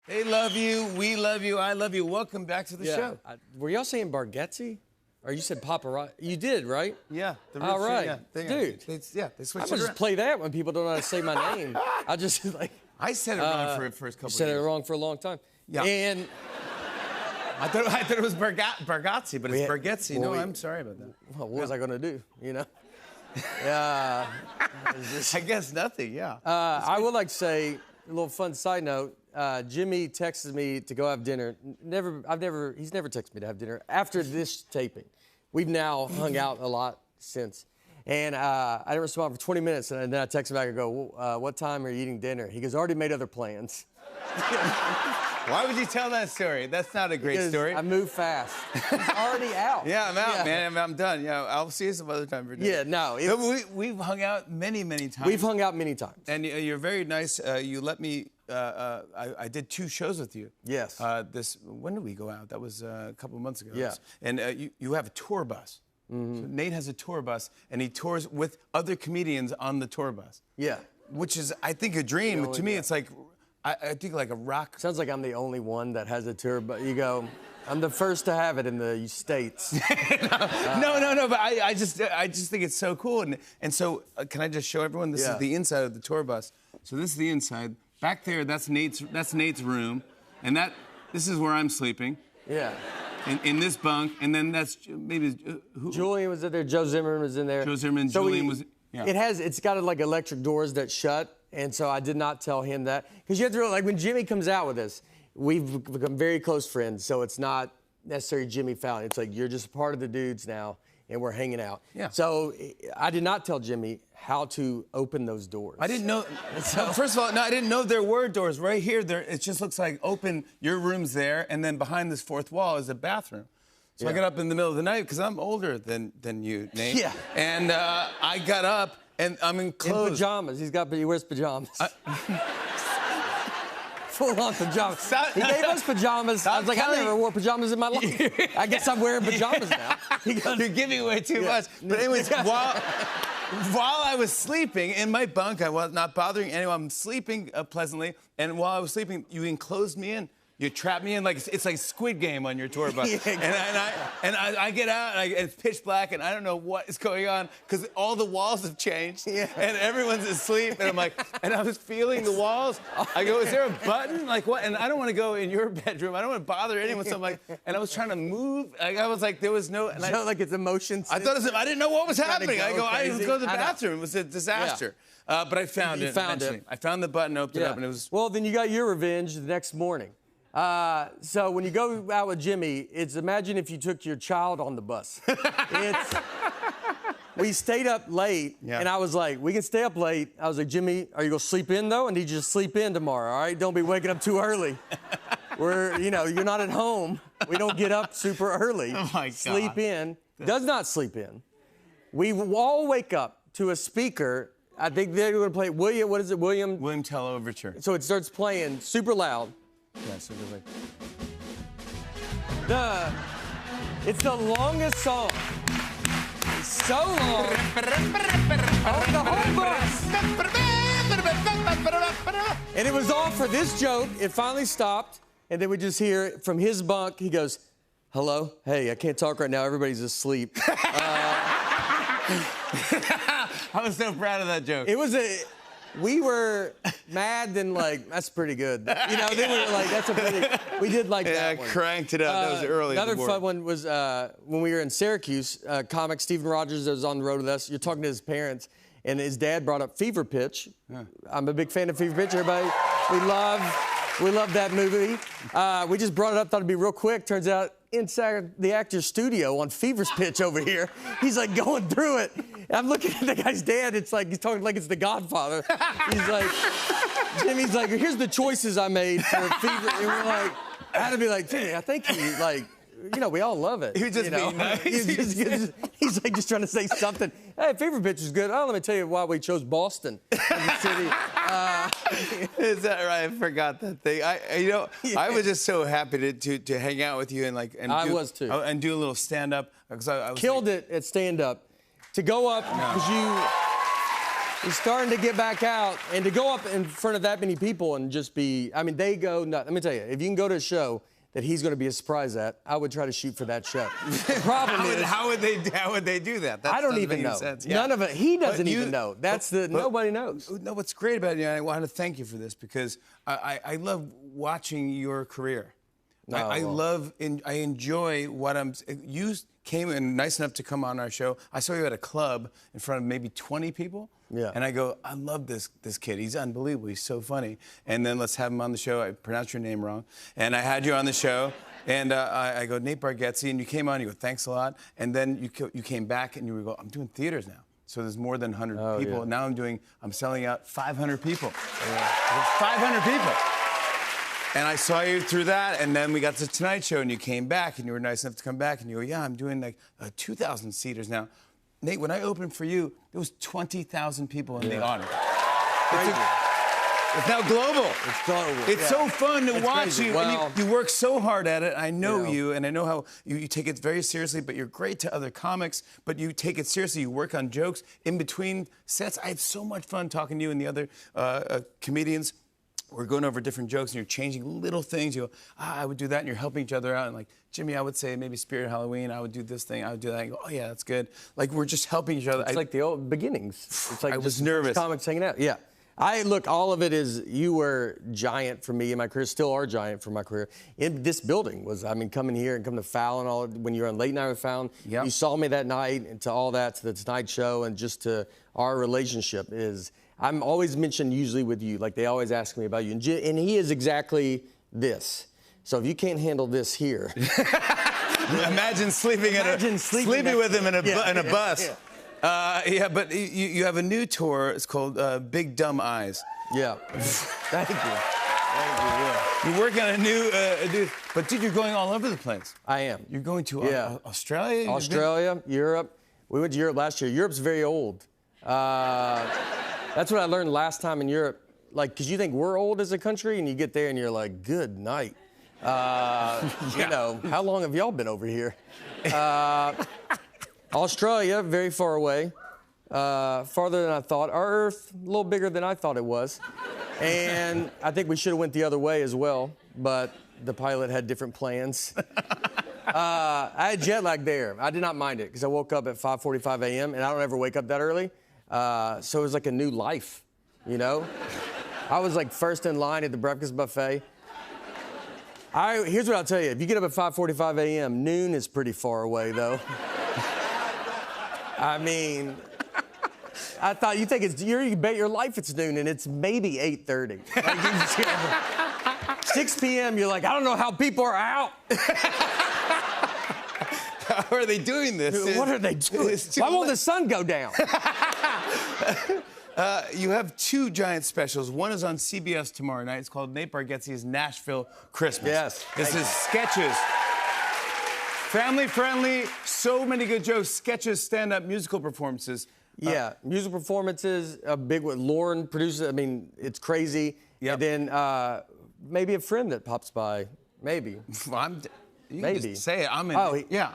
They love you. We love you. I love you. Welcome back to the show. Were y'all saying Bargatze? Or you said paparazzi? You did, right? Yeah. All right. Dude. They switched I it would around. just play that when people don't know how to say my name. I just like. I said it wrong for the first couple of years. You said it wrong for a long time. Yeah. And I thought it was Bargatze, but it's Bargatze. No, I'm sorry about that. Well, what was I going to do, you know? Yeah. I guess nothing, yeah. I would like to say, a little fun side note, Jimmy texted me to go have dinner. He's never texted me to have dinner. After this taping, we've now hung out a lot since. And I didn't respond for 20 minutes, and then I text him back and go, what time are you eating dinner? He goes, already made other plans. Why would you tell that story? That's not a great story. I move fast. He's already out. Yeah, I'm out, man. I'm done. Yeah, I'll see you some other time for dinner. Yeah, no. We've hung out many times. We've hung out many times. And you're very nice. You let me. I did 2 shows with you. Yes. When did we go out? That was a couple of months ago. Yeah. And you have a tour bus. Mm-hmm. So Nate has a tour bus, and he tours with other comedians on the tour bus. Yeah. Which is, I think, a dream. To me, it's like, I think like a rock. Sounds like I'm the only one that has a tour, but you go, I'm the first to have it in the States. No, but I just think it's so cool. And so, can I just show everyone? This is the inside of the tour bus. So this is the inside. Back there, that's Nate's room. And this is where I'm sleeping. Yeah. In this bunk, and then that's maybe who? Julian was in there. Joe Zimmerman was in there. Joe Zimmerman. So Julian was. Yeah. It's got like electric doors that shut, and so I did not tell him that because you have to realize, like when Jimmy comes out with us, we've become very close friends. So it's not necessarily Jimmy Fallon. It's like you're just a part of the dudes now, and we're hanging out. Yeah. So I did not tell Jimmy how to open those doors. I didn't know. First of all, no, I didn't know there were doors right here. It just looks like open. Your room's there, and then behind this fourth wall is a bathroom. So I got up in the middle of the night because I'm older than you, Nate. Yeah. And I got up and I'm in clothes. In pajamas. He wears pajamas. Full-on pajamas. He gave us pajamas. I was like, I never wore pajamas in my life. I guess I'm wearing pajamas now. You're giving away too much. But anyways, while I was sleeping in my bunk, I was not bothering anyone. I'm sleeping pleasantly. And while I was sleeping, you enclosed me in. You trap me in like it's like Squid Game on your tour bus. And I get out and it's pitch black and I don't know what is going on because all the walls have changed and everyone's asleep and I'm like, and I was feeling the walls. I go, is there a button? Like what? And I don't want to go in your bedroom. I don't want to bother anyone. So I'm like, and I was trying to move. I was like, there was no. And like it's emotion. I thought I didn't know what was happening. I go to the bathroom. It was a disaster. Yeah. But I found it. I found the button, opened it up, and it was. Well, then you got your revenge the next morning. So when you go out with Jimmy, imagine if you took your child on the bus. We stayed up late, and I was like, we can stay up late. I was like, Jimmy, are you going to sleep in, though? I need you to sleep in tomorrow, all right? Don't be waking up too early. You're not at home. We don't get up super early. Oh, my God. Sleep in. Does not sleep in. We all wake up to a speaker. I think they're going to play William, what is it, William? William Tell Overture. So it starts playing super loud. Yeah, so there's like... It's the longest song. It's so long. The whole bus. And it was all for this joke. It finally stopped, and then we just hear from his bunk. He goes, hello? Hey, I can't talk right now. Everybody's asleep. I was so proud of that joke. We were mad and like, that's pretty good. Then we were like, we did like that one. Yeah, cranked it up. That was early. Another fun one was when we were in Syracuse, comic Stephen Rogers that was on the road with us. You're talking to his parents, and his dad brought up Fever Pitch. Yeah. I'm a big fan of Fever Pitch, everybody. We love that movie. We just brought it up, thought it'd be real quick. Turns out, inside the actor's studio on Fever's Pitch over here, he's like going through it. I'm looking at the guy's dad. It's like he's talking like it's The Godfather. He's like, Jimmy's like, here's the choices I made for Fever. And we're like, I had to be like, Jimmy, I think we all love it. He was just being nice. He's like just trying to say something. Hey, Fever Pitch is good. Oh, let me tell you why we chose Boston as a city. Is that right? I forgot that thing. I was just so happy to hang out with you and I was too. And do a little stand up because I was killed it at stand up. To go up because He's starting to get back out, and to go up in front of that many people and just be, I mean, they go nuts. Let me tell you, if you can go to a show that he's going to be a surprise at, I would try to shoot for that show. The problem how would they do that? That I don't doesn't even make any know. sense. Yeah. None of it. He doesn't even know. Nobody knows. No, what's great about you, and I want to thank you for this because I love watching your career. I enjoy what you came in nice enough to come on our show. I saw you at a club in front of maybe 20 people. Yeah. And I go, I love this kid. He's unbelievable. He's so funny. And then let's have him on the show. I pronounced your name wrong. And I had you on the show. And I go, Nate Bargatze. And you came on. You go, thanks a lot. And then you came back and you go, I'm doing theaters now. So there's more than 100 people. Yeah. Now I'm selling out 500 people. Yeah. 500 people. And I saw you through that, and then we got to the Tonight Show, and you came back, and you were nice enough to come back, and you go, yeah, I'm doing like 2,000 seaters now. Nate, when I opened for you, there was 20,000 people in the audience. It's now global. It's global. It's so fun to watch crazy. you. Well, and you work so hard at it. I know you, and I know how you take it very seriously, but you're great to other comics, but you take it seriously. You work on jokes in between sets. I had so much fun talking to you and the other comedians. We're going over different jokes, and you're changing little things. You go, I would do that, and you're helping each other out. And like, Jimmy, I would say maybe Spirit Halloween. I would do this thing. I would do that. And go, oh, yeah, that's good. Like, we're just helping each other. It's like the old beginnings. It's like I was nervous. Comics hanging out. Yeah. Look, all of it is, you were giant for me in my career, still are giant for my career. In this building was, I mean, coming here and coming to Fallon, when you were on Late Night with Fallon, you saw me that night, and to all that, to the Tonight Show, and just to our relationship is, I'm always mentioned usually with you, like they always ask me about you, and he is exactly this. So if you can't handle this here. Imagine sleeping with him in a bus. Yeah, but you have a new tour. It's called Big Dumb Eyes. Yeah. Thank you. Yeah. You're working on a new, but dude, you're going all over the place. I am. You're going to Australia? Australia, Europe. We went to Europe last year. Europe's very old. That's what I learned last time in Europe. Like, because you think we're old as a country, and you get there and you're like, good night. You know, how long have y'all been over here? Australia, very far away, farther than I thought. Our Earth, a little bigger than I thought it was. And I think we should have went the other way as well, but the pilot had different plans. I had jet lag there. I did not mind it, because I woke up at 5:45 a.m., and I don't ever wake up that early. So it was like a new life, you know? I was like first in line at the breakfast buffet. Here's what I'll tell you. If you get up at 5:45 a.m., noon is pretty far away, though. I mean, I thought you bet your life it's noon, and it's maybe 8:30. Like, 6 p.m., you're like, I don't know how people are out. How are they doing this? What are they doing? Why won't the sun go down? You have two giant specials. One is on CBS tomorrow night. It's called Nate Bargatze's Nashville Christmas. Yes. This is sketches. Family friendly, so many good jokes, sketches, stand-up, musical performances. Yeah, musical performances, a big one. Lauren produces, I mean, it's crazy. Yep. And then maybe a friend that pops by, maybe. Well, you maybe. can just say it. I'm in. Oh, yeah.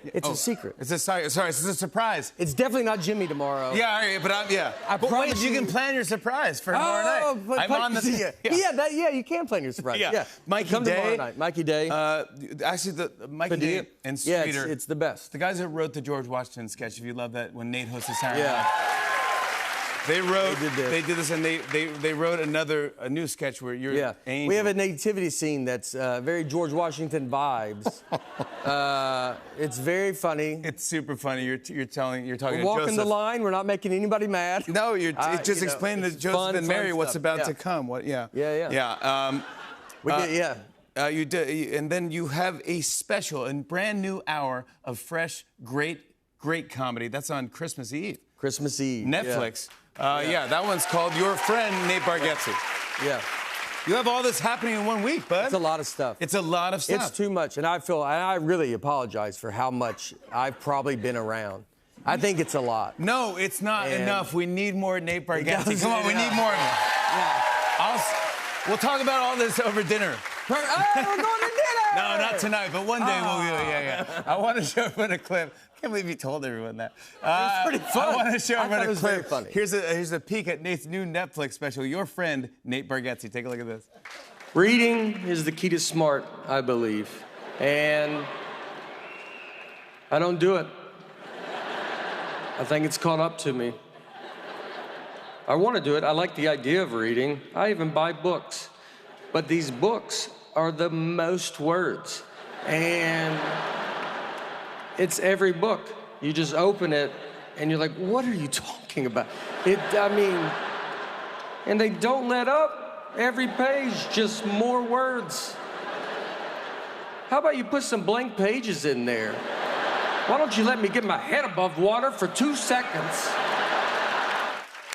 It's a secret. It's it's a surprise. It's definitely not Jimmy tomorrow. Yeah, all right, but I promise you can plan your surprise for tomorrow night. But I'm on the. You can plan your surprise. Yeah. Mikey Come Day. tomorrow night. Mikey Day. Actually, the Mikey Day and Yeah, Streeter. it's the best. The guys that wrote the George Washington sketch. If you love that, when Nate hosted Saturday Yeah. Night. They did this, and they wrote a new sketch where you're Angel. We have a nativity scene that's very George Washington vibes. It's very funny. It's super funny. You're talking We're to walking Joseph. the line. We're not making anybody mad. No, you're just explaining to Joseph and Mary what's about to come. Yeah. You did, and then you have a special and brand new hour of fresh, great comedy. That's on Christmas Eve. Christmas Eve. Netflix. That one's called Your Friend, Nate Bargatze. Yeah. You have all this happening in 1 week, bud. It's a lot of stuff. It's a lot of stuff. It's too much, and I really apologize for how much I've probably been around. I think it's a lot. No, it's not enough. We need more Nate Bargatze. Come on, we need more of it. Yeah. We'll talk about all this over dinner. We're going to dinner! No, not tonight, but one day we'll. I want to show you a clip. can't believe you told everyone that. It was pretty fun. I want to show I thought everyone it a was very clip. funny. Here's a peek at Nate's new Netflix special. Your friend, Nate Bargatze. Take a look at this. Reading is the key to smart, I believe. And I don't do it. I think it's caught up to me. I want to do it. I like the idea of reading. I even buy books. But these books are the most words. And it's every book. You just open it and you're like, what are you talking about? And they don't let up. Every page, just more words. How about you put some blank pages in there? Why don't you let me get my head above water for 2 seconds?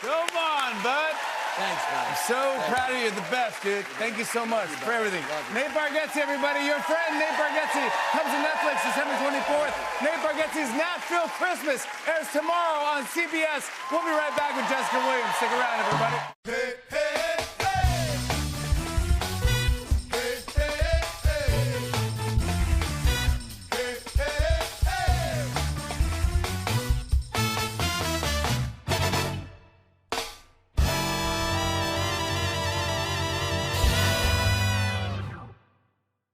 Come on, bud. Thanks, man. I'm so proud of you. You're the best, dude. Thank you so much for everything. Nate Bargatze, everybody. Your friend, Nate Bargatze, comes to Netflix December 24th. Nate Bargatze's Nashville Christmas airs tomorrow on CBS. We'll be right back with Jessica Williams. Stick around, everybody. Hey, hey.